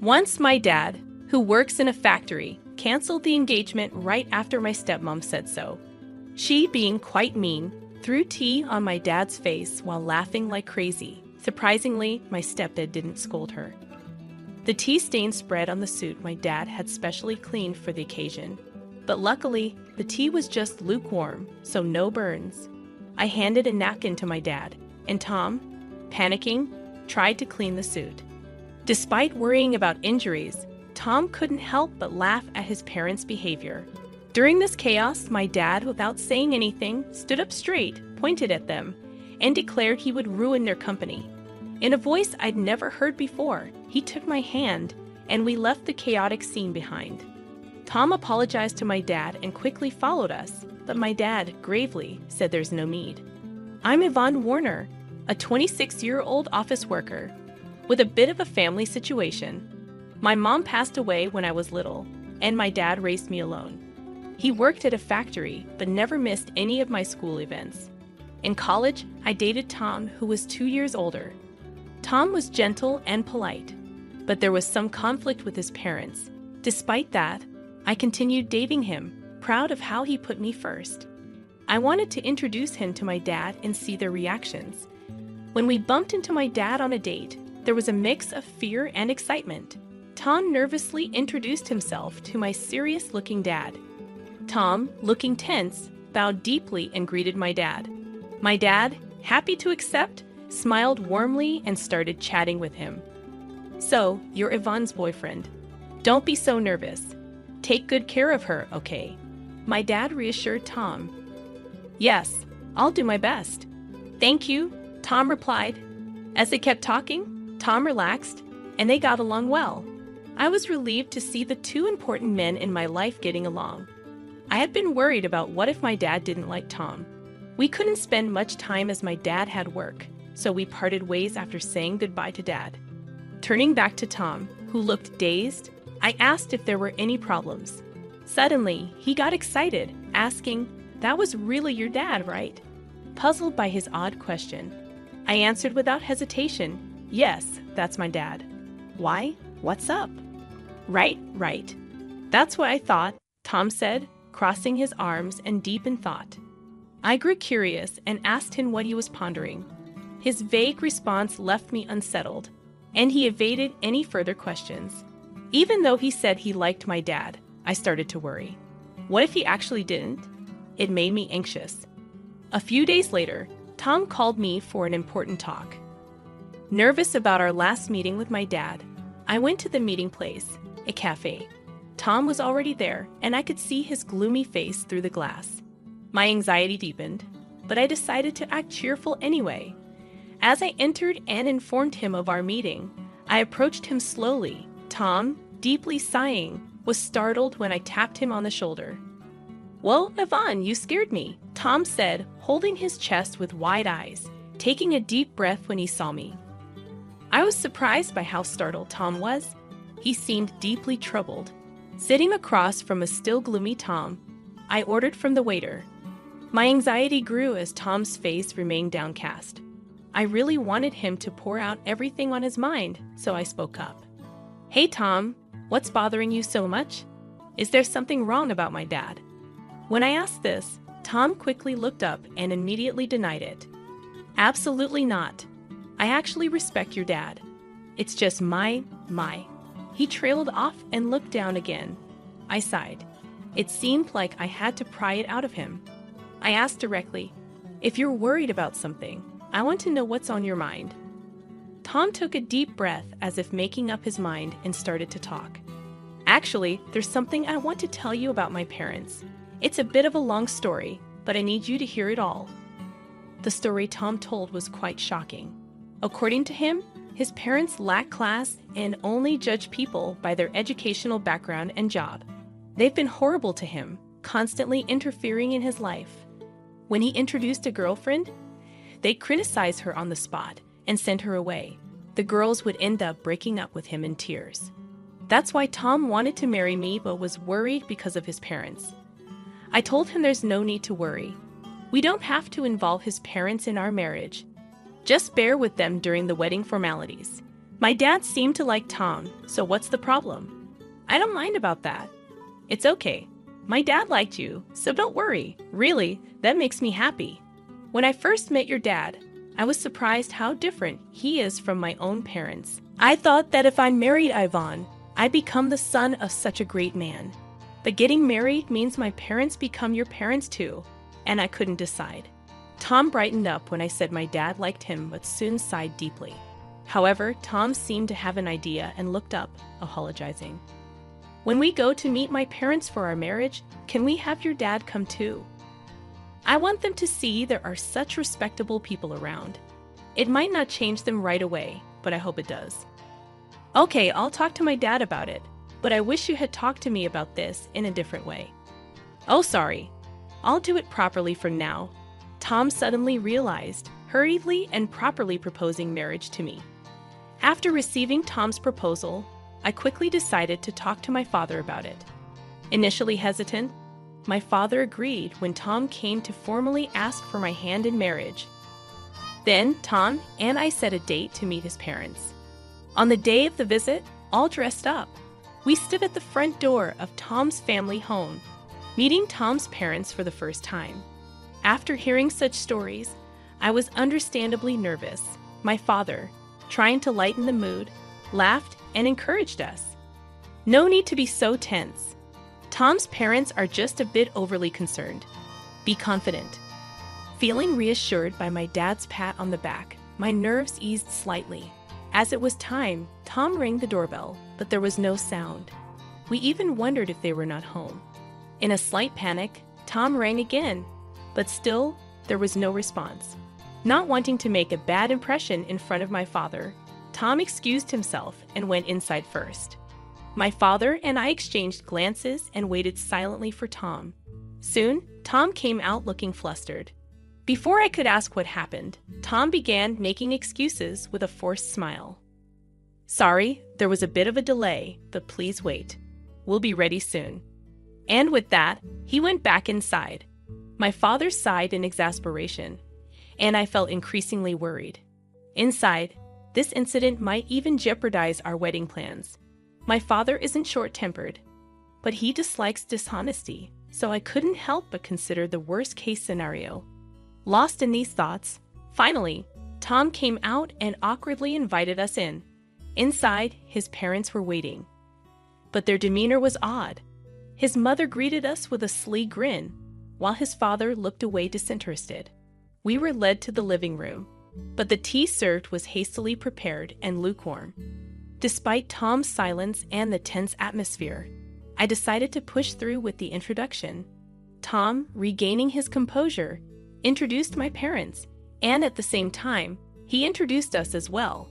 Once my dad, who works in a factory, canceled the engagement right after my stepmom said so. She, being quite mean, threw tea on my dad's face while laughing like crazy. Surprisingly, my stepdad didn't scold her. The tea stain spread on the suit my dad had specially cleaned for the occasion. But luckily, the tea was just lukewarm, so no burns. I handed a napkin to my dad, and Tom, panicking, tried to clean the suit. Despite worrying about injuries, Tom couldn't help but laugh at his parents' behavior. During this chaos, my dad, without saying anything, stood up straight, pointed at them, and declared he would ruin their company. In a voice I'd never heard before, he took my hand, and we left the chaotic scene behind. Tom apologized to my dad and quickly followed us, but my dad gravely said there's no need. I'm Yvonne Warner, a 26-year-old office worker with a bit of a family situation. My mom passed away when I was little, and my dad raised me alone. He worked at a factory, but never missed any of my school events. In college, I dated Tom, who was 2 years older. Tom was gentle and polite, but there was some conflict with his parents. Despite that, I continued dating him, proud of how he put me first. I wanted to introduce him to my dad and see their reactions. When we bumped into my dad on a date, there was a mix of fear and excitement. Tom nervously introduced himself to my serious-looking dad. Tom, looking tense, bowed deeply and greeted my dad. My dad, happy to accept, smiled warmly and started chatting with him. So, you're Yvonne's boyfriend. Don't be so nervous. Take good care of her, okay? My dad reassured Tom. Yes, I'll do my best. Thank you, Tom replied. As they kept talking, Tom relaxed, and they got along well. I was relieved to see the two important men in my life getting along. I had been worried about what if my dad didn't like Tom. We couldn't spend much time as my dad had work, so we parted ways after saying goodbye to Dad. Turning back to Tom, who looked dazed, I asked if there were any problems. Suddenly, he got excited, asking, "That was really your dad, right?" Puzzled by his odd question, I answered without hesitation, "Yes, that's my dad." "Why? What's up?" Right. That's what I thought," Tom said, crossing his arms and deep in thought. I grew curious and asked him what he was pondering. His vague response left me unsettled, and he evaded any further questions. Even though he said he liked my dad, I started to worry. What if he actually didn't? It made me anxious. A few days later, Tom called me for an important talk. Nervous about our last meeting with my dad, I went to the meeting place, a cafe. Tom was already there, and I could see his gloomy face through the glass. My anxiety deepened, but I decided to act cheerful anyway. As I entered and informed him of our meeting, I approached him slowly. Tom, deeply sighing, was startled when I tapped him on the shoulder. "Well, Yvonne, you scared me," Tom said, holding his chest with wide eyes, taking a deep breath when he saw me. I was surprised by how startled Tom was. He seemed deeply troubled. Sitting across from a still gloomy Tom, I ordered from the waiter. My anxiety grew as Tom's face remained downcast. I really wanted him to pour out everything on his mind, so I spoke up. "Hey Tom, what's bothering you so much? Is there something wrong about my dad?" When I asked this, Tom quickly looked up and immediately denied it. "Absolutely not. I actually respect your dad. It's just my. He trailed off and looked down again. I sighed. It seemed like I had to pry it out of him. I asked directly, "If you're worried about something, I want to know what's on your mind." Tom took a deep breath as if making up his mind and started to talk. "Actually, there's something I want to tell you about my parents. It's a bit of a long story, but I need you to hear it all." The story Tom told was quite shocking. According to him, his parents lack class and only judge people by their educational background and job. They've been horrible to him, constantly interfering in his life. When he introduced a girlfriend, they'd criticize her on the spot and send her away. The girls would end up breaking up with him in tears. That's why Tom wanted to marry me but was worried because of his parents. I told him there's no need to worry. We don't have to involve his parents in our marriage. Just bear with them during the wedding formalities. My dad seemed to like Tom, so what's the problem? I don't mind about that. It's okay. My dad liked you, so don't worry. Really, that makes me happy. When I first met your dad, I was surprised how different he is from my own parents. I thought that if I married Ivan, I'd become the son of such a great man. But getting married means my parents become your parents too, and I couldn't decide. Tom brightened up when I said my dad liked him but soon sighed deeply. However, Tom seemed to have an idea and looked up, apologizing. When we go to meet my parents for our marriage, can we have your dad come too? I want them to see there are such respectable people around. It might not change them right away, but I hope it does. Okay, I'll talk to my dad about it, but I wish you had talked to me about this in a different way. Oh, sorry. I'll do it properly from now. Tom suddenly realized, hurriedly and properly proposing marriage to me. After receiving Tom's proposal, I quickly decided to talk to my father about it. Initially hesitant, my father agreed when Tom came to formally ask for my hand in marriage. Then Tom and I set a date to meet his parents. On the day of the visit, all dressed up, we stood at the front door of Tom's family home, meeting Tom's parents for the first time. After hearing such stories, I was understandably nervous. My father, trying to lighten the mood, laughed and encouraged us. No need to be so tense. Tom's parents are just a bit overly concerned. Be confident. Feeling reassured by my dad's pat on the back, my nerves eased slightly. As it was time, Tom rang the doorbell, but there was no sound. We even wondered if they were not home. In a slight panic, Tom rang again, but still, there was no response. Not wanting to make a bad impression in front of my father, Tom excused himself and went inside first. My father and I exchanged glances and waited silently for Tom. Soon, Tom came out looking flustered. Before I could ask what happened, Tom began making excuses with a forced smile. Sorry, there was a bit of a delay, but please wait. We'll be ready soon. And with that, he went back inside. My father sighed in exasperation, and I felt increasingly worried. Inside, this incident might even jeopardize our wedding plans. My father isn't short-tempered, but he dislikes dishonesty, so I couldn't help but consider the worst-case scenario. Lost in these thoughts, finally, Tom came out and awkwardly invited us in. Inside, his parents were waiting. But their demeanor was odd. His mother greeted us with a sly grin, while his father looked away disinterested. We were led to the living room, but the tea served was hastily prepared and lukewarm. Despite Tom's silence and the tense atmosphere, I decided to push through with the introduction. Tom, regaining his composure, introduced my parents, and at the same time, he introduced us as well.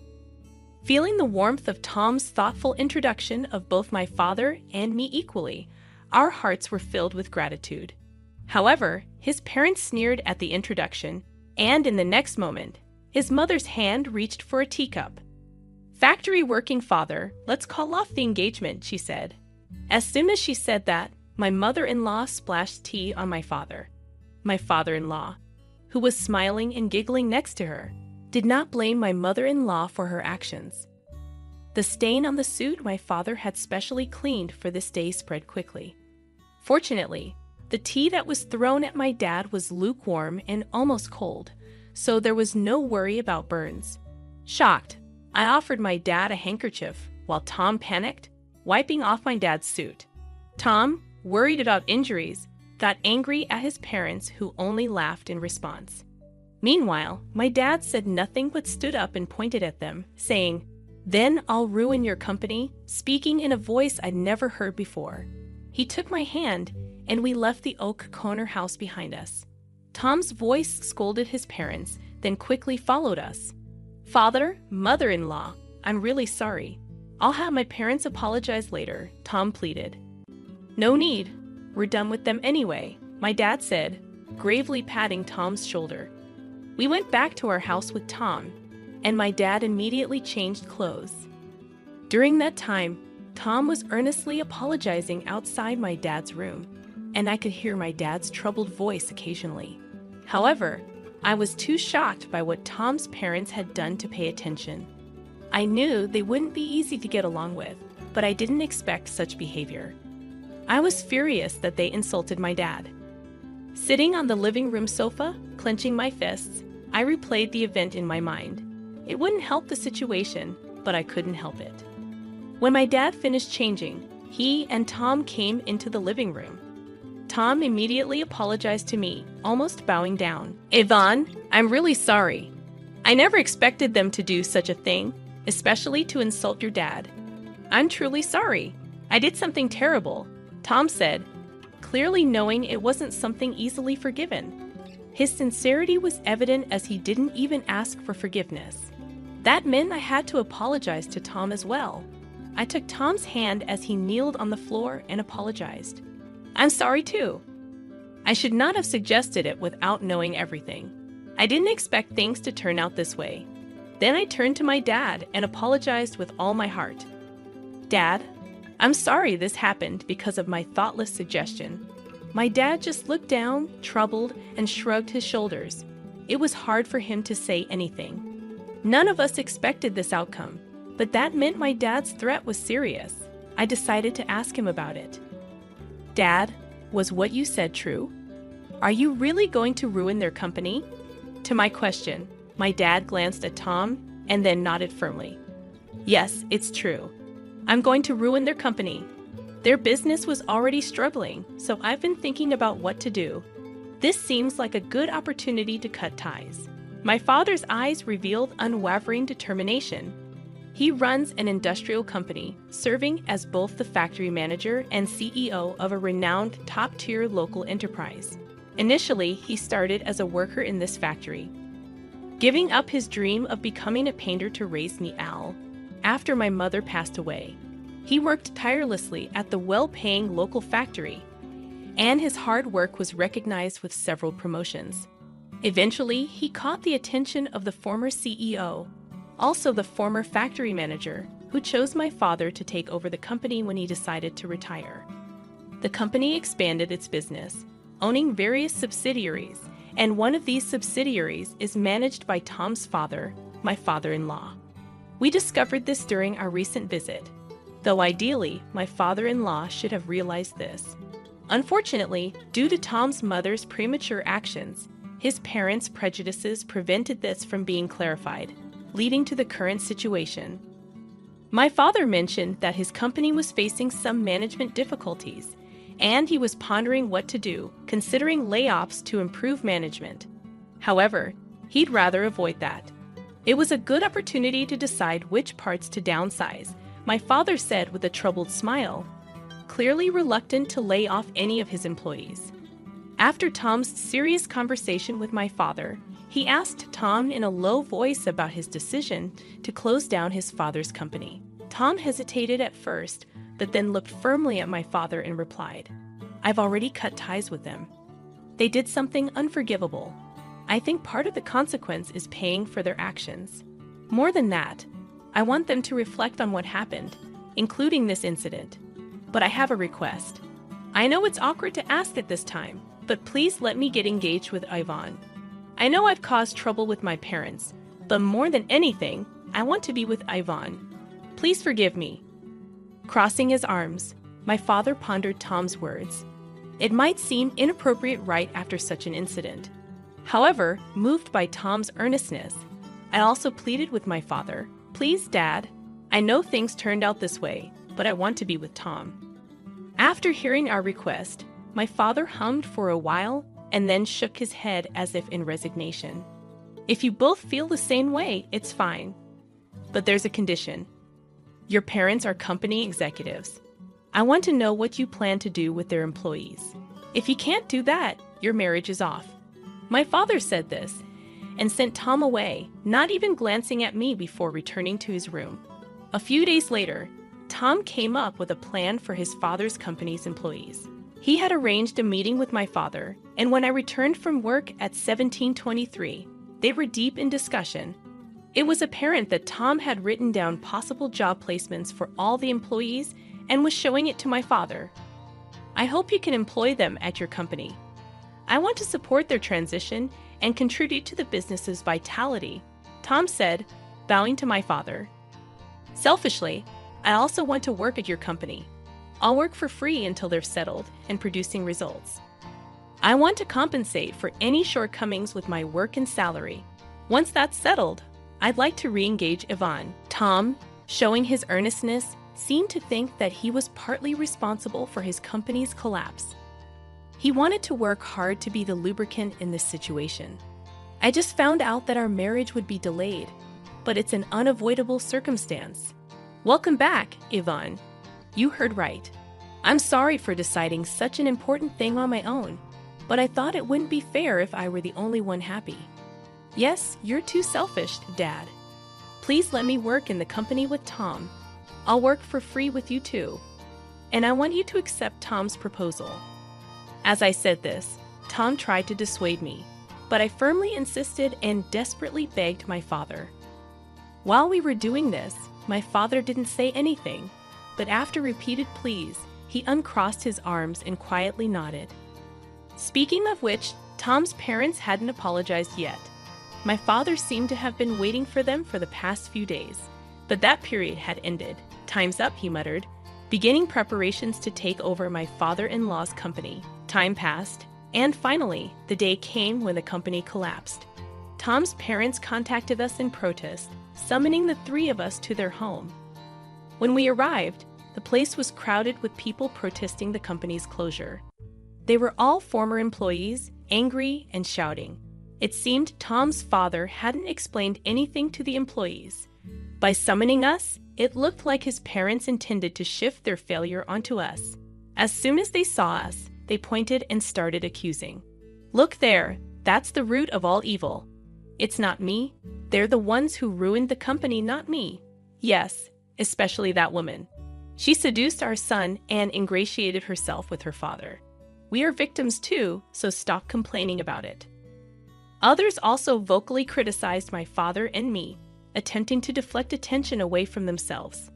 Feeling the warmth of Tom's thoughtful introduction of both my father and me equally, our hearts were filled with gratitude. However, his parents sneered at the introduction, and in the next moment, his mother's hand reached for a teacup. Factory working father, let's call off the engagement, she said. As soon as she said that, my mother-in-law splashed tea on my father. My father-in-law, who was smiling and giggling next to her, did not blame my mother-in-law for her actions. The stain on the suit my father had specially cleaned for this day spread quickly. Fortunately, the tea that was thrown at my dad was lukewarm and almost cold, so there was no worry about burns. Shocked, I offered my dad a handkerchief, while Tom panicked, wiping off my dad's suit. Tom, worried about injuries, got angry at his parents who only laughed in response. Meanwhile, my dad said nothing but stood up and pointed at them, saying, "Then I'll ruin your company," speaking in a voice I'd never heard before. He took my hand, and we left the oak corner house behind us. Tom's voice scolded his parents, then quickly followed us. "Father, mother-in-law, I'm really sorry. I'll have my parents apologize later," Tom pleaded. "No need. We're done with them anyway," my dad said, gravely patting Tom's shoulder. We went back to our house with Tom, and my dad immediately changed clothes. During that time, Tom was earnestly apologizing outside my dad's room, and I could hear my dad's troubled voice occasionally. However, I was too shocked by what Tom's parents had done to pay attention. I knew they wouldn't be easy to get along with, but I didn't expect such behavior. I was furious that they insulted my dad. Sitting on the living room sofa, clenching my fists, I replayed the event in my mind. It wouldn't help the situation, but I couldn't help it. When my dad finished changing, he and Tom came into the living room. Tom immediately apologized to me, almost bowing down. "Yvonne, I'm really sorry. I never expected them to do such a thing, especially to insult your dad. I'm truly sorry. I did something terrible," Tom said, clearly knowing it wasn't something easily forgiven. His sincerity was evident as he didn't even ask for forgiveness. That meant I had to apologize to Tom as well. I took Tom's hand as he kneeled on the floor and apologized. "I'm sorry too. I should not have suggested it without knowing everything. I didn't expect things to turn out this way." Then I turned to my dad and apologized with all my heart. "Dad, I'm sorry this happened because of my thoughtless suggestion." My dad just looked down, troubled, and shrugged his shoulders. It was hard for him to say anything. None of us expected this outcome, but that meant my dad's threat was serious. I decided to ask him about it. "Dad, was what you said true? Are you really going to ruin their company?" To my question, my dad glanced at Tom and then nodded firmly. "Yes, it's true. I'm going to ruin their company. Their business was already struggling, so I've been thinking about what to do. This seems like a good opportunity to cut ties." My father's eyes revealed unwavering determination. He runs an industrial company, serving as both the factory manager and CEO of a renowned top-tier local enterprise. Initially, he started as a worker in this factory, giving up his dream of becoming a painter to raise me Al. After my mother passed away, he worked tirelessly at the well-paying local factory, and his hard work was recognized with several promotions. Eventually, he caught the attention of the former CEO, also the former factory manager, who chose my father to take over the company when he decided to retire. The company expanded its business, owning various subsidiaries, and one of these subsidiaries is managed by Tom's father, my father-in-law. We discovered this during our recent visit, though ideally, my father-in-law should have realized this. Unfortunately, due to Tom's mother's premature actions, his parents' prejudices prevented this from being clarified, leading to the current situation. My father mentioned that his company was facing some management difficulties, and he was pondering what to do, considering layoffs to improve management. However, he'd rather avoid that. It was a good opportunity to decide which parts to downsize, my father said with a troubled smile, clearly reluctant to lay off any of his employees. After Tom's serious conversation with my father, he asked Tom in a low voice about his decision to close down his father's company. Tom hesitated at first, but then looked firmly at my father and replied, "I've already cut ties with them. They did something unforgivable. I think part of the consequence is paying for their actions. More than that, I want them to reflect on what happened, including this incident. But I have a request. I know it's awkward to ask at this time, but please let me get engaged with Yvonne. I know I've caused trouble with my parents, but more than anything, I want to be with Yvonne. Please forgive me." Crossing his arms, my father pondered Tom's words. It might seem inappropriate right after such an incident. However, moved by Tom's earnestness, I also pleaded with my father, "Please, Dad, I know things turned out this way, but I want to be with Tom." After hearing our request, my father hummed for a while and then shook his head as if in resignation. "If you both feel the same way, it's fine. But there's a condition. Your parents are company executives. I want to know what you plan to do with their employees. If you can't do that, your marriage is off." My father said this and sent Tom away, not even glancing at me before returning to his room. A few days later, Tom came up with a plan for his father's company's employees. He had arranged a meeting with my father, and when I returned from work at 17:23, they were deep in discussion. It was apparent that Tom had written down possible job placements for all the employees and was showing it to my father. "I hope you can employ them at your company. I want to support their transition and contribute to the business's vitality," Tom said, bowing to my father. Selfishly, I also want to work at your company. I'll work for free until they're settled and producing results. I want to compensate for any shortcomings with my work and salary. Once that's settled, I'd like to re-engage Yvonne. Tom, showing his earnestness, seemed to think that he was partly responsible for his company's collapse. He wanted to work hard to be the lubricant in this situation. I just found out that our marriage would be delayed, but it's an unavoidable circumstance. Welcome back, Yvonne. You heard right. I'm sorry for deciding such an important thing on my own, but I thought it wouldn't be fair if I were the only one happy. Yes, you're too selfish, Dad. Please let me work in the company with Tom. I'll work for free with you too. And I want you to accept Tom's proposal. As I said this, Tom tried to dissuade me, but I firmly insisted and desperately begged my father. While we were doing this, my father didn't say anything, but after repeated pleas, he uncrossed his arms and quietly nodded. Speaking of which, Tom's parents hadn't apologized yet. My father seemed to have been waiting for them for the past few days, but that period had ended. Time's up, he muttered, beginning preparations to take over my father-in-law's company. Time passed, and finally, the day came when the company collapsed. Tom's parents contacted us in protest, summoning the three of us to their home. When we arrived, the place was crowded with people protesting the company's closure. They were all former employees, angry and shouting. It seemed Tom's father hadn't explained anything to the employees. By summoning us, it looked like his parents intended to shift their failure onto us. As soon as they saw us, they pointed and started accusing. Look there, that's the root of all evil. It's not me. They're the ones who ruined the company, not me. Yes, especially that woman. She seduced our son and ingratiated herself with her father. We are victims too, so stop complaining about it. Others also vocally criticized my father and me, attempting to deflect attention away from themselves.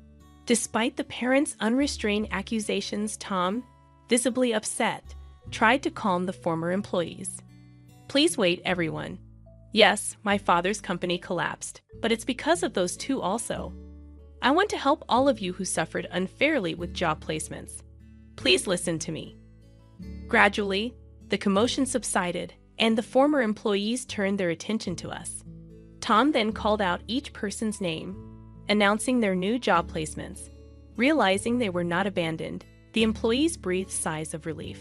Despite the parents' unrestrained accusations, Tom, visibly upset, tried to calm the former employees. Please wait, everyone. Yes, my father's company collapsed, but it's because of those two also. I want to help all of you who suffered unfairly with job placements. Please listen to me. Gradually, the commotion subsided, and the former employees turned their attention to us. Tom then called out each person's name, announcing their new job placements. Realizing they were not abandoned, the employees breathed sighs of relief.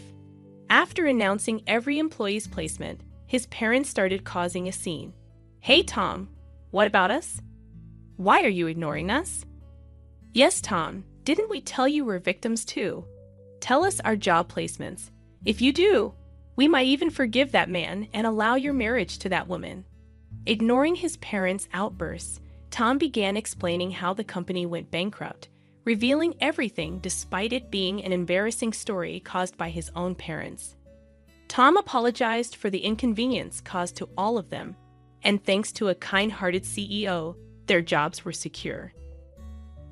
After announcing every employee's placement, his parents started causing a scene. Hey, Tom, what about us? Why are you ignoring us? Yes, Tom, didn't we tell you we're victims too? Tell us our job placements. If you do, we might even forgive that man and allow your marriage to that woman. Ignoring his parents' outbursts, Tom began explaining how the company went bankrupt, revealing everything despite it being an embarrassing story caused by his own parents. Tom apologized for the inconvenience caused to all of them, and thanks to a kind-hearted CEO, their jobs were secure.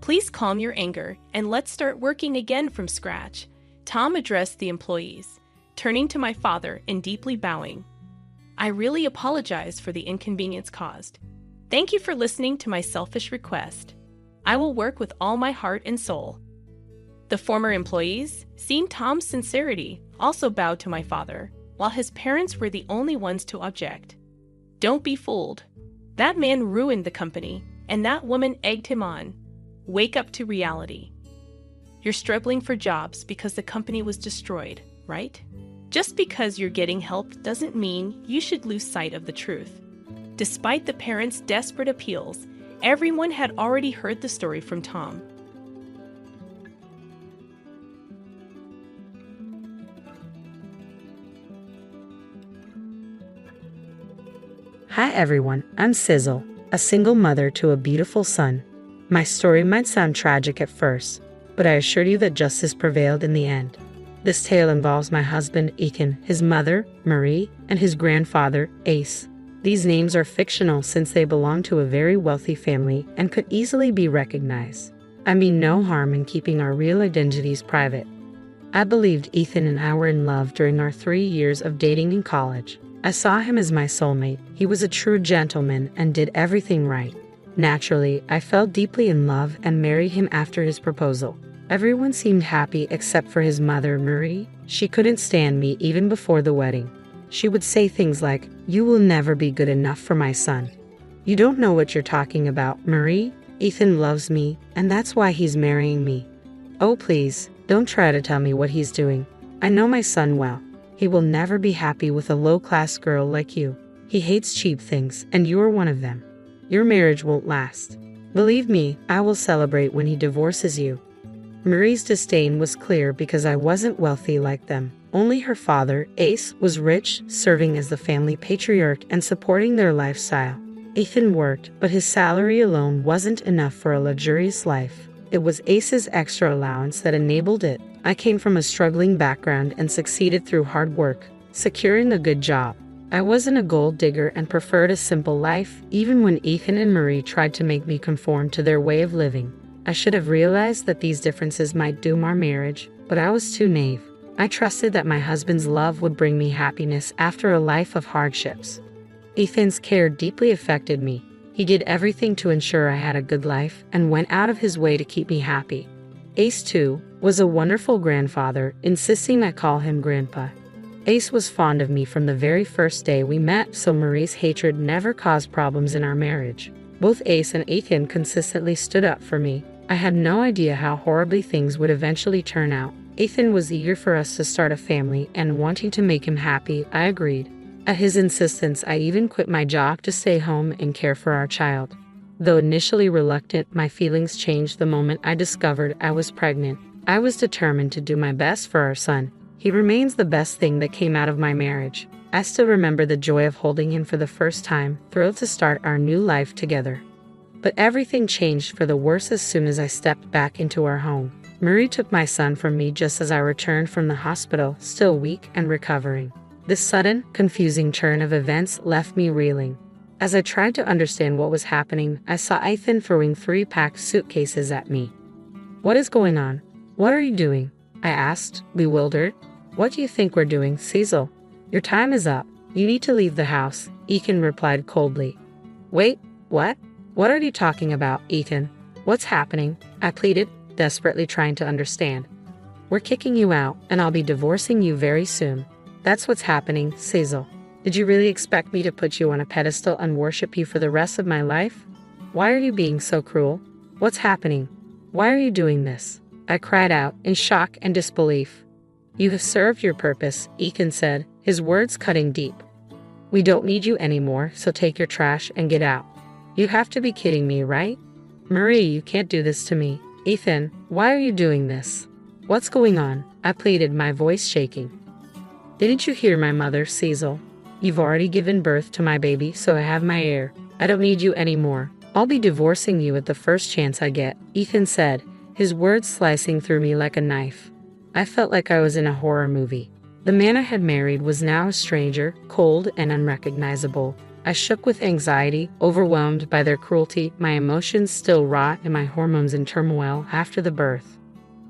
Please calm your anger and let's start working again from scratch, Tom addressed the employees, turning to my father and deeply bowing. I really apologize for the inconvenience caused. Thank you for listening to my selfish request. I will work with all my heart and soul. The former employees, seeing Tom's sincerity, also bowed to my father, while his parents were the only ones to object. Don't be fooled. That man ruined the company, and that woman egged him on. Wake up to reality. You're struggling for jobs because the company was destroyed, right? Just because you're getting help doesn't mean you should lose sight of the truth. Despite the parents' desperate appeals, everyone had already heard the story from Tom. Hi everyone, I'm Sizzle, a single mother to a beautiful son. My story might sound tragic at first, but I assure you that justice prevailed in the end. This tale involves my husband Ethan, his mother, Marie, and his grandfather, Ace. These names are fictional since they belong to a very wealthy family and could easily be recognized. I mean no harm in keeping our real identities private. I believed Ethan and I were in love during our 3 years of dating in college. I saw him as my soulmate. He was a true gentleman and did everything right. Naturally, I fell deeply in love and married him after his proposal. Everyone seemed happy except for his mother, Marie. She couldn't stand me even before the wedding. She would say things like, "You will never be good enough for my son. You don't know what you're talking about, Marie. Ethan loves me, and that's why he's marrying me. Oh, please, don't try to tell me what he's doing. I know my son well. He will never be happy with a low-class girl like you. He hates cheap things, and you're one of them. Your marriage won't last. Believe me, I will celebrate when he divorces you." Marie's disdain was clear because I wasn't wealthy like them. Only her father, Ace, was rich, serving as the family patriarch and supporting their lifestyle. Ethan worked, but his salary alone wasn't enough for a luxurious life. It was Ace's extra allowance that enabled it. I came from a struggling background and succeeded through hard work, securing a good job. I wasn't a gold digger and preferred a simple life, even when Ethan and Marie tried to make me conform to their way of living. I should have realized that these differences might doom our marriage, but I was too naive. I trusted that my husband's love would bring me happiness after a life of hardships. Ethan's care deeply affected me. He did everything to ensure I had a good life and went out of his way to keep me happy. Ace, too, was a wonderful grandfather, insisting I call him Grandpa. Ace was fond of me from the very first day we met, so Marie's hatred never caused problems in our marriage. Both Ace and Ethan consistently stood up for me. I had no idea how horribly things would eventually turn out. Ethan was eager for us to start a family, and wanting to make him happy, I agreed. At his insistence, I even quit my job to stay home and care for our child. Though initially reluctant, my feelings changed the moment I discovered I was pregnant. I was determined to do my best for our son. He remains the best thing that came out of my marriage. I still remember the joy of holding him for the first time, thrilled to start our new life together. But everything changed for the worse as soon as I stepped back into our home. Marie took my son from me just as I returned from the hospital, still weak and recovering. This sudden, confusing turn of events left me reeling. As I tried to understand what was happening, I saw Ethan throwing 3 packed suitcases at me. "What is going on? What are you doing?" I asked, bewildered. "What do you think we're doing, Cecil? Your time is up. You need to leave the house," Ethan replied coldly. "Wait, what? What are you talking about, Ethan? What's happening?" I pleaded, desperately trying to understand. "We're kicking you out, and I'll be divorcing you very soon. That's what's happening, Cecil. Did you really expect me to put you on a pedestal and worship you for the rest of my life? Why are you being so cruel? What's happening? Why are you doing this?" I cried out in shock and disbelief. "You have served your purpose," Ethan said, his words cutting deep. "We don't need you anymore, so take your trash and get out." "You have to be kidding me, right? Marie, you can't do this to me." "Ethan, why are you doing this? What's going on?" I pleaded, my voice shaking. "Didn't you hear my mother, Cecil? You've already given birth to my baby, so I have my heir. I don't need you anymore. I'll be divorcing you at the first chance I get," Ethan said, his words slicing through me like a knife. I felt like I was in a horror movie. The man I had married was now a stranger, cold and unrecognizable. I shook with anxiety, overwhelmed by their cruelty, my emotions still raw and my hormones in turmoil after the birth.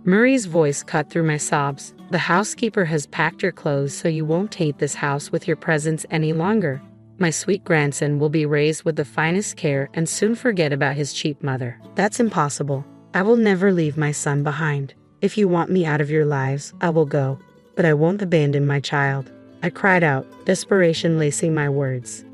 Marie's voice cut through my sobs. "The housekeeper has packed your clothes so you won't taint this house with your presence any longer. My sweet grandson will be raised with the finest care and soon forget about his cheap mother." "That's impossible. I will never leave my son behind. If you want me out of your lives, I will go, but I won't abandon my child," I cried out, desperation lacing my words.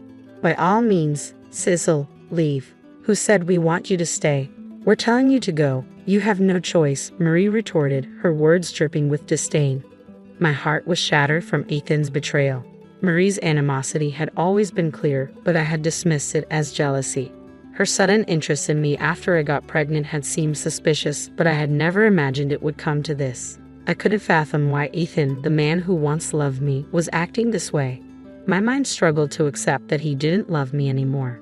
"By all means, Cecil, leave. Who said we want you to stay? We're telling you to go. You have no choice," Marie retorted, her words dripping with disdain. My heart was shattered from Ethan's betrayal. Marie's animosity had always been clear, but I had dismissed it as jealousy. Her sudden interest in me after I got pregnant had seemed suspicious, but I had never imagined it would come to this. I couldn't fathom why Ethan, the man who once loved me, was acting this way. My mind struggled to accept that he didn't love me anymore.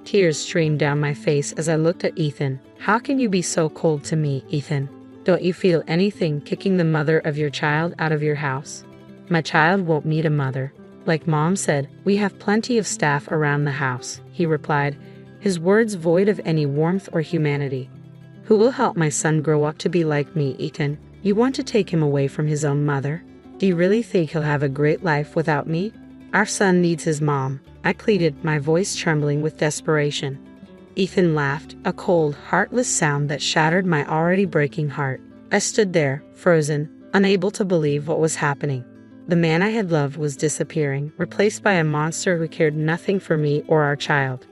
Tears streamed down my face as I looked at Ethan. "How can you be so cold to me, Ethan? Don't you feel anything kicking the mother of your child out of your house?" "My child won't need a mother. Like Mom said, we have plenty of staff around the house," he replied, his words void of any warmth or humanity. "Who will help my son grow up to be like me, Ethan? You want to take him away from his own mother? Do you really think he'll have a great life without me? Our son needs his mom," I pleaded, my voice trembling with desperation. Ethan laughed, a cold, heartless sound that shattered my already breaking heart. I stood there, frozen, unable to believe what was happening. The man I had loved was disappearing, replaced by a monster who cared nothing for me or our child.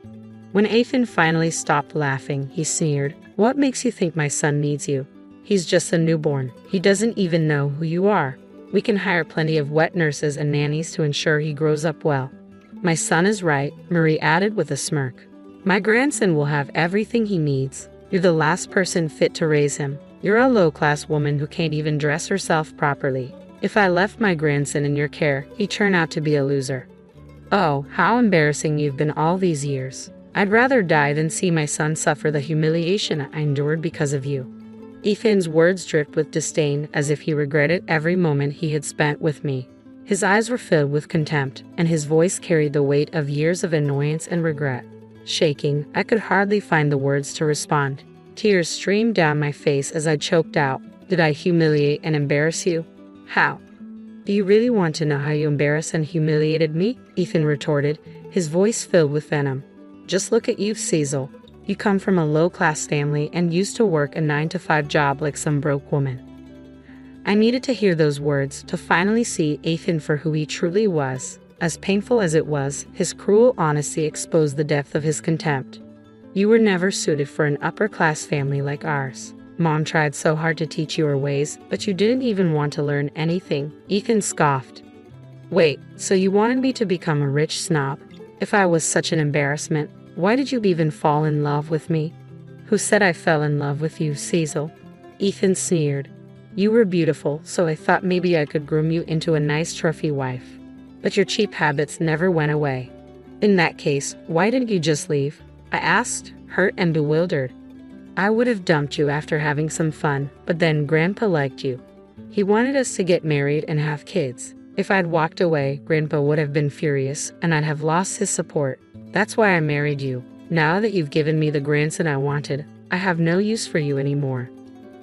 When Ethan finally stopped laughing, he sneered, "What makes you think my son needs you? He's just a newborn. He doesn't even know who you are. We can hire plenty of wet nurses and nannies to ensure he grows up well." "My son is right," Marie added with a smirk. "My grandson will have everything he needs. You're the last person fit to raise him. You're a low-class woman who can't even dress herself properly. If I left my grandson in your care, he'd turn out to be a loser." "Oh, how embarrassing you've been all these years. I'd rather die than see my son suffer the humiliation I endured because of you." Ethan's words dripped with disdain, as if he regretted every moment he had spent with me. His eyes were filled with contempt, and his voice carried the weight of years of annoyance and regret. Shaking, I could hardly find the words to respond. Tears streamed down my face as I choked out, "Did I humiliate and embarrass you? How?" "Do you really want to know how you embarrassed and humiliated me?" Ethan retorted, his voice filled with venom. "Just look at you, Cecil. You come from a low-class family and used to work a 9-to-5 job like some broke woman." I needed to hear those words to finally see Ethan for who he truly was. As painful as it was, his cruel honesty exposed the depth of his contempt. "You were never suited for an upper-class family like ours. Mom tried so hard to teach you her ways, but you didn't even want to learn anything," Ethan scoffed. "Wait, so you wanted me to become a rich snob? If I was such an embarrassment, why did you even fall in love with me?" "Who said I fell in love with you, Cecil?" Ethan sneered. "You were beautiful, so I thought maybe I could groom you into a nice trophy wife. But your cheap habits never went away." "In that case, why didn't you just leave?" I asked, hurt and bewildered. "I would have dumped you after having some fun, but then Grandpa liked you. He wanted us to get married and have kids. If I'd walked away, Grandpa would have been furious, and I'd have lost his support. That's why I married you. Now that you've given me the grandson I wanted, I have no use for you anymore."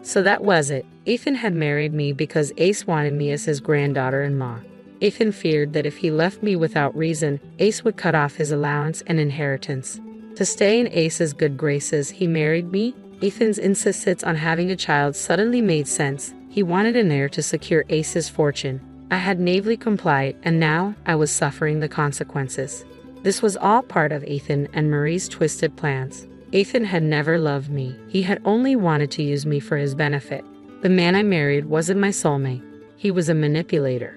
So that was it. Ethan had married me because Ace wanted me as his granddaughter-in-law. Ethan feared that if he left me without reason, Ace would cut off his allowance and inheritance. To stay in Ace's good graces, he married me. Ethan's insistence on having a child suddenly made sense. He wanted an heir to secure Ace's fortune. I had naively complied, and now I was suffering the consequences. This was all part of Ethan and Marie's twisted plans. Ethan had never loved me. He had only wanted to use me for his benefit. The man I married wasn't my soulmate. He was a manipulator.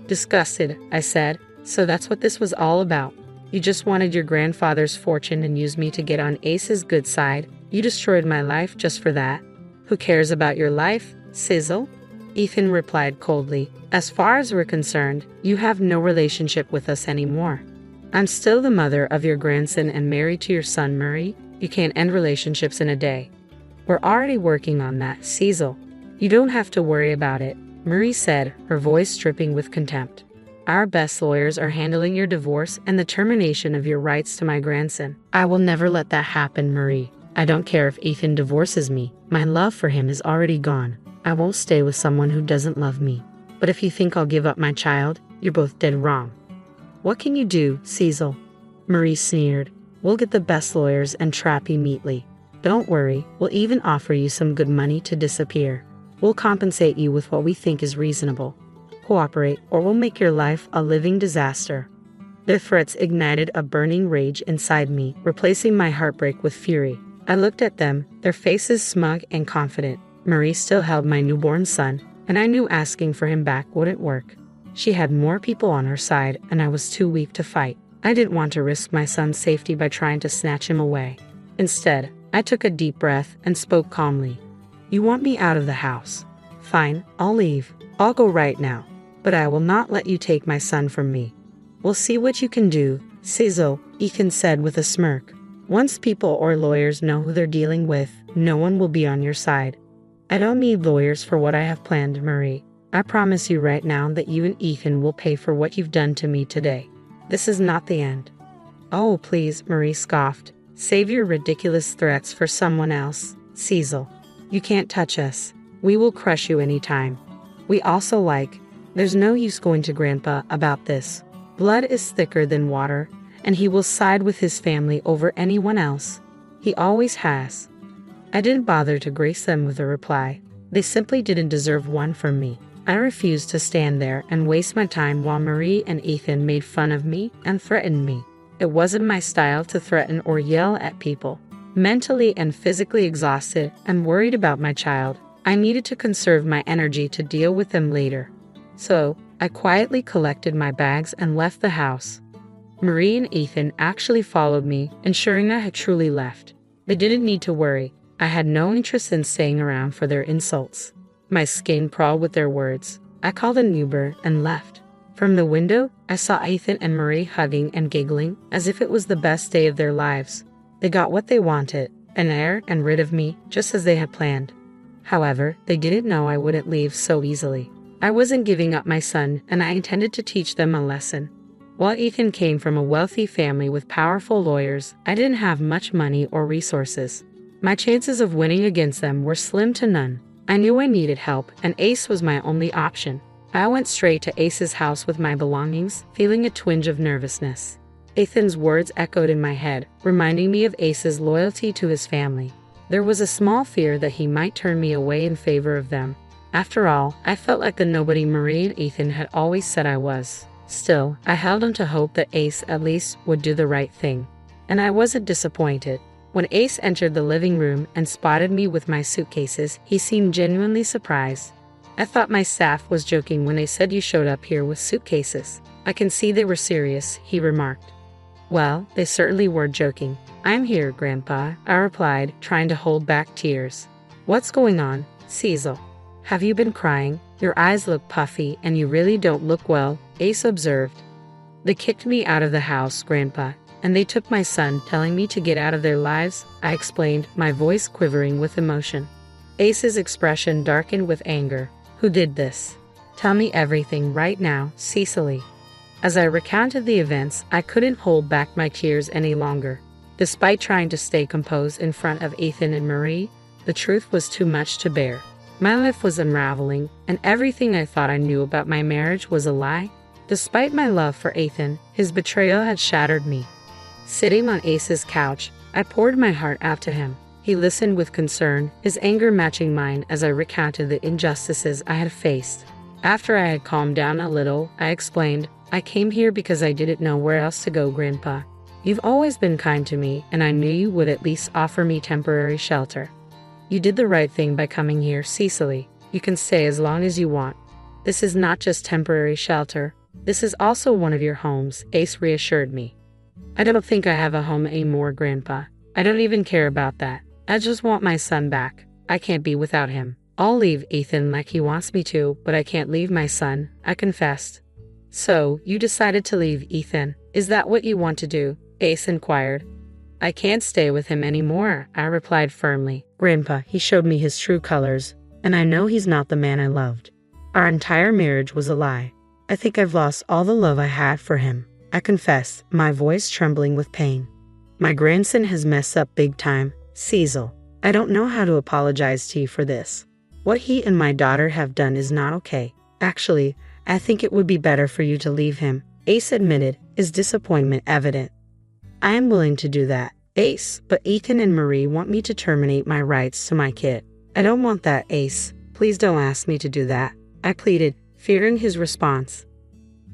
Disgusted, I said, "So that's what this was all about. You just wanted your grandfather's fortune and used me to get on Ace's good side. You destroyed my life just for that." "Who cares about your life, Sizzle?" Ethan replied coldly. "As far as we're concerned, you have no relationship with us anymore. I'm still the mother of your grandson and married to your son, Murray. You can't end relationships in a day." "We're already working on that, Cecil. You don't have to worry about it," Marie said, her voice dripping with contempt. "Our best lawyers are handling your divorce and the termination of your rights to my grandson. I will never let that happen, Marie. I don't care if Ethan divorces me. My love for him is already gone. I won't stay with someone who doesn't love me. But if you think I'll give up my child, you're both dead wrong." "What can you do, Cecil?" Marie sneered. "We'll get the best lawyers and trap you neatly. Don't worry, we'll even offer you some good money to disappear. We'll compensate you with what we think is reasonable. Cooperate, or we'll make your life a living disaster." Their threats ignited a burning rage inside me, replacing my heartbreak with fury. I looked at them, their faces smug and confident. Marie still held my newborn son, and I knew asking for him back wouldn't work. She had more people on her side, and I was too weak to fight. I didn't want to risk my son's safety by trying to snatch him away. Instead, I took a deep breath and spoke calmly. "You want me out of the house? Fine, I'll leave. I'll go right now. But I will not let you take my son from me." "We'll see what you can do, Cecil," Ethan said with a smirk. "Once people or lawyers know who they're dealing with, no one will be on your side." "I don't need lawyers for what I have planned, Marie. I promise you right now that you and Ethan will pay for what you've done to me today. This is not the end." "Oh, please," Marie scoffed. "Save your ridiculous threats for someone else, Cecil. You can't touch us. We will crush you anytime. We also like. There's no use going to Grandpa about this. Blood is thicker than water, and he will side with his family over anyone else. He always has. I didn't bother to grace them with a reply. They simply didn't deserve one from me. I refused to stand there and waste my time while Marie and Ethan made fun of me and threatened me. It wasn't my style to threaten or yell at people. Mentally and physically exhausted and worried about my child, I needed to conserve my energy to deal with them later. So, I quietly collected my bags and left the house. Marie and Ethan actually followed me, ensuring I had truly left. They didn't need to worry. I had no interest in staying around for their insults. My skin crawled with their words. I called an Uber and left. From the window, I saw Ethan and Marie hugging and giggling as if it was the best day of their lives. They got what they wanted, an heir and rid of me, just as they had planned. However, they didn't know I wouldn't leave so easily. I wasn't giving up my son, and I intended to teach them a lesson. While Ethan came from a wealthy family with powerful lawyers, I didn't have much money or resources. My chances of winning against them were slim to none. I knew I needed help, and Ace was my only option. I went straight to Ace's house with my belongings, feeling a twinge of nervousness. Ethan's words echoed in my head, reminding me of Ace's loyalty to his family. There was a small fear that he might turn me away in favor of them. After all, I felt like the nobody Marie and Ethan had always said I was. Still, I held on to hope that Ace at least would do the right thing. And I wasn't disappointed. When Ace entered the living room and spotted me with my suitcases, he seemed genuinely surprised. I thought my staff was joking when they said you showed up here with suitcases. I can see they were serious, he remarked. Well, they certainly were joking. I'm here, Grandpa, I replied, trying to hold back tears. What's going on, Cecil? Have you been crying? Your eyes look puffy and you really don't look well, Ace observed. They kicked me out of the house, Grandpa, and they took my son, telling me to get out of their lives, I explained, my voice quivering with emotion. Ace's expression darkened with anger. Who did this? Tell me everything right now, Cecily. As I recounted the events, I couldn't hold back my tears any longer. Despite trying to stay composed in front of Ethan and Marie, the truth was too much to bear. My life was unraveling, and everything I thought I knew about my marriage was a lie. Despite my love for Ethan, his betrayal had shattered me. Sitting on Ace's couch, I poured my heart out to him. He listened with concern, his anger matching mine as I recounted the injustices I had faced. After I had calmed down a little, I explained, I came here because I didn't know where else to go, Grandpa. You've always been kind to me, and I knew you would at least offer me temporary shelter. You did the right thing by coming here, Cecily. You can stay as long as you want. This is not just temporary shelter. This is also one of your homes, Ace reassured me. I don't think I have a home anymore, Grandpa. I don't even care about that. I just want my son back. I can't be without him. I'll leave Ethan like he wants me to, but I can't leave my son, I confessed. So, you decided to leave Ethan. Is that what you want to do? Ace inquired. I can't stay with him anymore, I replied firmly. Grandpa, he showed me his true colors, and I know he's not the man I loved. Our entire marriage was a lie. I think I've lost all the love I had for him, I confessed, my voice trembling with pain. My grandson has messed up big time, Cecil. I don't know how to apologize to you for this. What he and my daughter have done is not okay. Actually, I think it would be better for you to leave him, Ace admitted, his disappointment evident. I am willing to do that, Ace, but Ethan and Marie want me to terminate my rights to my kid. I don't want that, Ace. Please don't ask me to do that, I pleaded, fearing his response.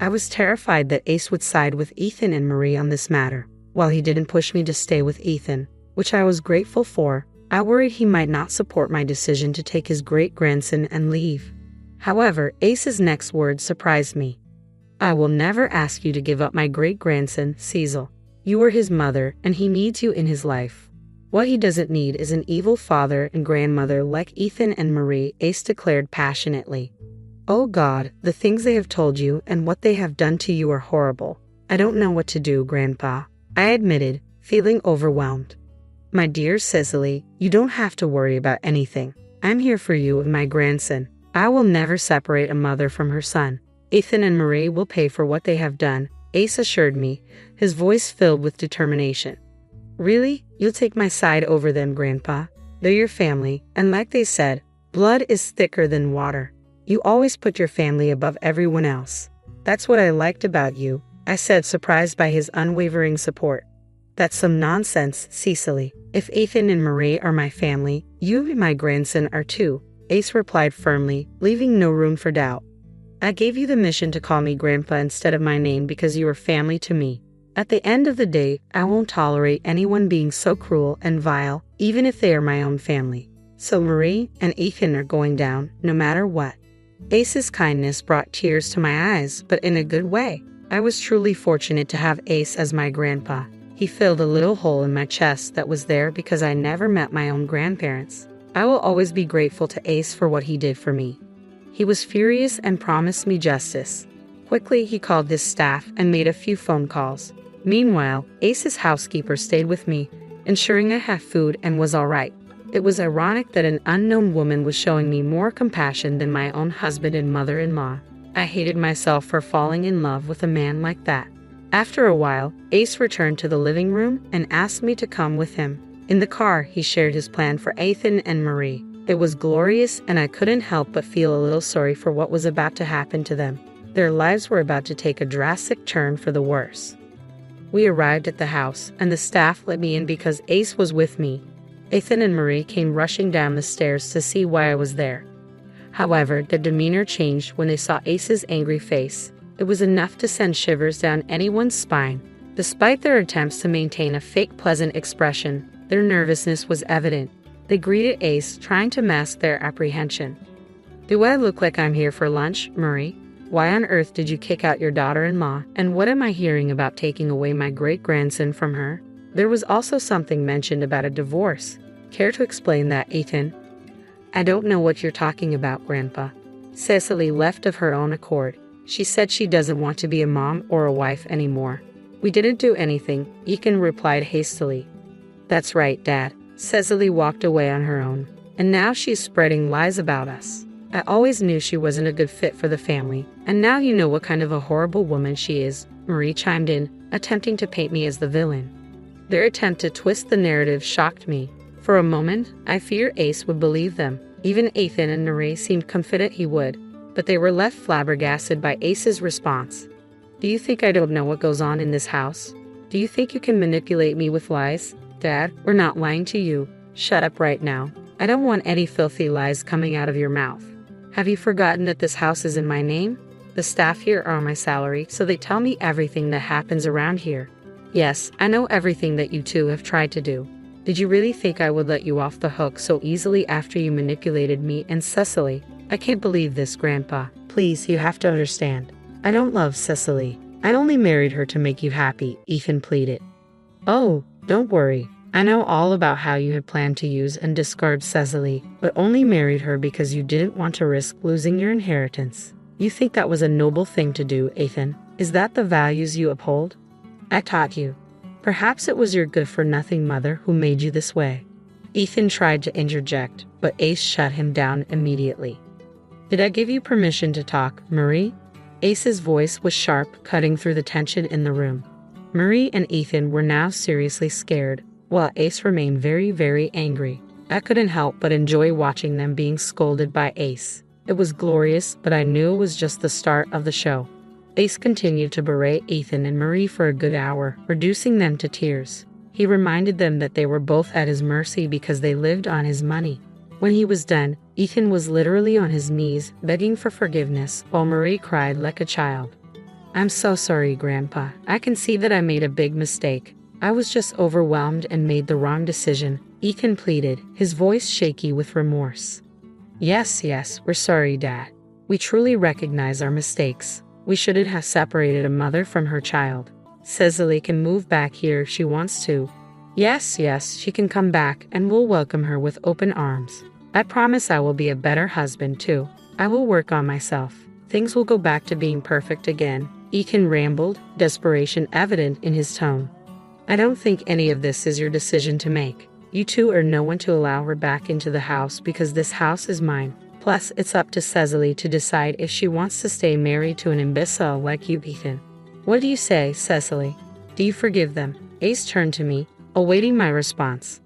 I was terrified that Ace would side with Ethan and Marie on this matter. While he didn't push me to stay with Ethan, which I was grateful for, I worried he might not support my decision to take his great-grandson and leave. However, Ace's next words surprised me. I will never ask you to give up my great-grandson, Cecil. You were his mother, and he needs you in his life. What he doesn't need is an evil father and grandmother like Ethan and Marie, Ace declared passionately. Oh God, the things they have told you and what they have done to you are horrible. I don't know what to do, Grandpa, I admitted, feeling overwhelmed. My dear Cecily, you don't have to worry about anything. I'm here for you and my grandson. I will never separate a mother from her son. Ethan and Marie will pay for what they have done, Ace assured me, his voice filled with determination. Really? You'll take my side over them, Grandpa? They're your family, and like they said, blood is thicker than water. You always put your family above everyone else. That's what I liked about you, I said, surprised by his unwavering support. That's some nonsense, Cecily. If Ethan and Marie are my family, you and my grandson are too, Ace replied firmly, leaving no room for doubt. I gave you the mission to call me Grandpa instead of my name because you are family to me. At the end of the day, I won't tolerate anyone being so cruel and vile, even if they are my own family. So Marie and Ethan are going down, no matter what. Ace's kindness brought tears to my eyes, but in a good way. I was truly fortunate to have Ace as my grandpa. He filled a little hole in my chest that was there because I never met my own grandparents. I will always be grateful to Ace for what he did for me. He was furious and promised me justice. Quickly, he called his staff and made a few phone calls. Meanwhile, Ace's housekeeper stayed with me, ensuring I had food and was all right. It was ironic that an unknown woman was showing me more compassion than my own husband and mother-in-law. I hated myself for falling in love with a man like that. After a while, Ace returned to the living room and asked me to come with him. In the car, he shared his plan for Ethan and Marie. It was glorious, and I couldn't help but feel a little sorry for what was about to happen to them. Their lives were about to take a drastic turn for the worse. We arrived at the house, and the staff let me in because Ace was with me. Ethan and Marie came rushing down the stairs to see why I was there. However, their demeanor changed when they saw Ace's angry face. It was enough to send shivers down anyone's spine. Despite their attempts to maintain a fake pleasant expression, their nervousness was evident. They greeted Ace, trying to mask their apprehension. "Do I look like I'm here for lunch, Marie? Why on earth did you kick out your daughter-in-law? And what am I hearing about taking away my great-grandson from her?" There was also something mentioned about a divorce. Care to explain that, Ethan? "I don't know what you're talking about, Grandpa." Cecily left of her own accord. She said she doesn't want to be a mom or a wife anymore. "We didn't do anything," Ethan replied hastily. "That's right, Dad." Cecily walked away on her own. "And now she's spreading lies about us. I always knew she wasn't a good fit for the family. And now you know what kind of a horrible woman she is," Marie chimed in, attempting to paint me as the villain. Their attempt to twist the narrative shocked me. For a moment, I feared Ace would believe them. Even Ethan and Marie seemed confident he would. But they were left flabbergasted by Ace's response. "Do you think I don't know what goes on in this house? Do you think you can manipulate me with lies? Dad, we're not lying to you. Shut up right now. I don't want any filthy lies coming out of your mouth. Have you forgotten that this house is in my name? The staff here are on my salary, so they tell me everything that happens around here. Yes, I know everything that you two have tried to do. Did you really think I would let you off the hook so easily after you manipulated me and Cecily? I can't believe this, Grandpa. Please, you have to understand. I don't love Cecily. I only married her to make you happy," Ethan pleaded. "Oh, don't worry. I know all about how you had planned to use and discard Cecily, but only married her because you didn't want to risk losing your inheritance. You think that was a noble thing to do, Ethan? Is that the values you uphold? I taught you. Perhaps it was your good-for-nothing mother who made you this way." Ethan tried to interject, but Ace shut him down immediately. "Did I give you permission to talk, Marie?" Ace's voice was sharp, cutting through the tension in the room. Marie and Ethan were now seriously scared, while Ace remained very, very angry. I couldn't help but enjoy watching them being scolded by Ace. It was glorious, but I knew it was just the start of the show. Ace continued to berate Ethan and Marie for a good hour, reducing them to tears. He reminded them that they were both at his mercy because they lived on his money. When he was done, Ethan was literally on his knees, begging for forgiveness, while Marie cried like a child. "I'm so sorry, Grandpa. I can see that I made a big mistake. I was just overwhelmed and made the wrong decision," Ethan pleaded, his voice shaky with remorse. Yes, we're sorry, Dad. We truly recognize our mistakes. We shouldn't have separated a mother from her child. Cecily can move back here if she wants to." Yes, she can come back, and we'll welcome her with open arms. I promise I will be a better husband, too. I will work on myself. Things will go back to being perfect again," Ethan rambled, desperation evident in his tone. "I don't think any of this is your decision to make. You two are no one to allow her back into the house because this house is mine. Plus, it's up to Cecily to decide if she wants to stay married to an imbecile like you, Ethan. What do you say, Cecily? Do you forgive them?" Ace turned to me, awaiting my response.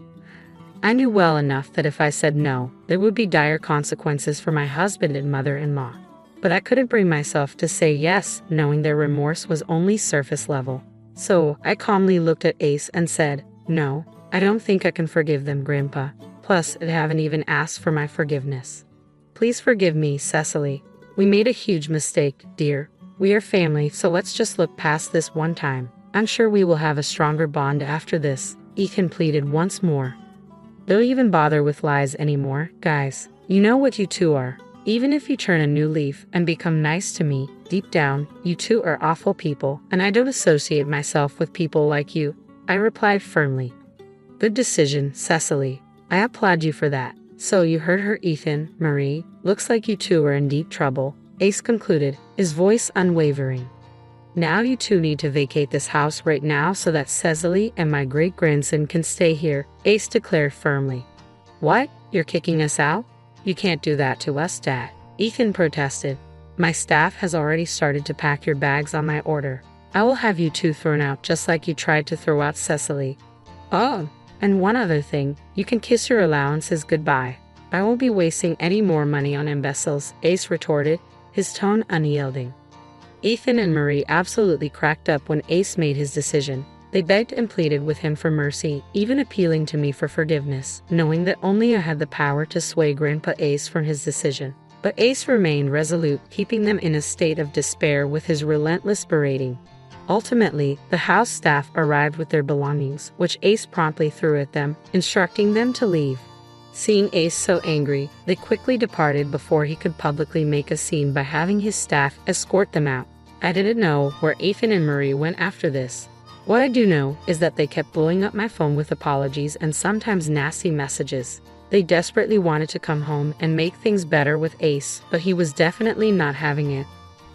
I knew well enough that if I said no, there would be dire consequences for my husband and mother-in-law. But I couldn't bring myself to say yes, knowing their remorse was only surface level. So I calmly looked at Ace and said, "No, I don't think I can forgive them, Grandpa. Plus, they haven't even asked for my forgiveness." "Please forgive me, Cecily. We made a huge mistake, dear. We are family, so let's just look past this one time. I'm sure we will have a stronger bond after this," Ethan pleaded once more. "Don't even bother with lies anymore, guys. You know what you two are. Even if you turn a new leaf and become nice to me, deep down, you two are awful people, and I don't associate myself with people like you," I replied firmly. "Good decision, Cecily. I applaud you for that. So you heard her, Ethan, Marie. Looks like you two are in deep trouble," Ace concluded, his voice unwavering. "Now you two need to vacate this house right now so that Cecily and my great-grandson can stay here," Ace declared firmly. "What? You're kicking us out? You can't do that to us, Dad," Ethan protested. "My staff has already started to pack your bags on my order. I will have you two thrown out just like you tried to throw out Cecily. Oh, and one other thing, you can kiss your allowances goodbye. I won't be wasting any more money on imbeciles," Ace retorted, his tone unyielding. Ethan and Marie absolutely cracked up when Ace made his decision. They begged and pleaded with him for mercy, even appealing to me for forgiveness, knowing that only I had the power to sway Grandpa Ace from his decision. But Ace remained resolute, keeping them in a state of despair with his relentless berating. Ultimately, the house staff arrived with their belongings, which Ace promptly threw at them, instructing them to leave. Seeing Ace so angry, they quickly departed before he could publicly make a scene by having his staff escort them out. I didn't know where Ethan and Marie went after this. What I do know is that they kept blowing up my phone with apologies and sometimes nasty messages. They desperately wanted to come home and make things better with Ace, but he was definitely not having it.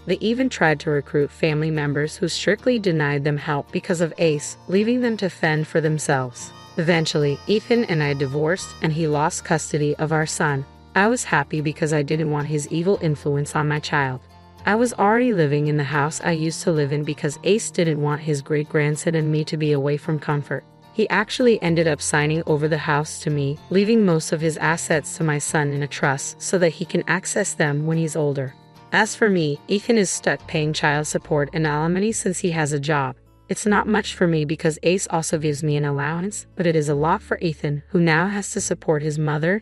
They even tried to recruit family members who strictly denied them help because of Ace, leaving them to fend for themselves. Eventually, Ethan and I divorced and he lost custody of our son. I was happy because I didn't want his evil influence on my child. I was already living in the house I used to live in because Ace didn't want his great-grandson and me to be away from comfort. He actually ended up signing over the house to me, leaving most of his assets to my son in a trust so that he can access them when he's older. As for me, Ethan is stuck paying child support and alimony since he has a job. It's not much for me because Ace also gives me an allowance, but it is a lot for Ethan, who now has to support his mother,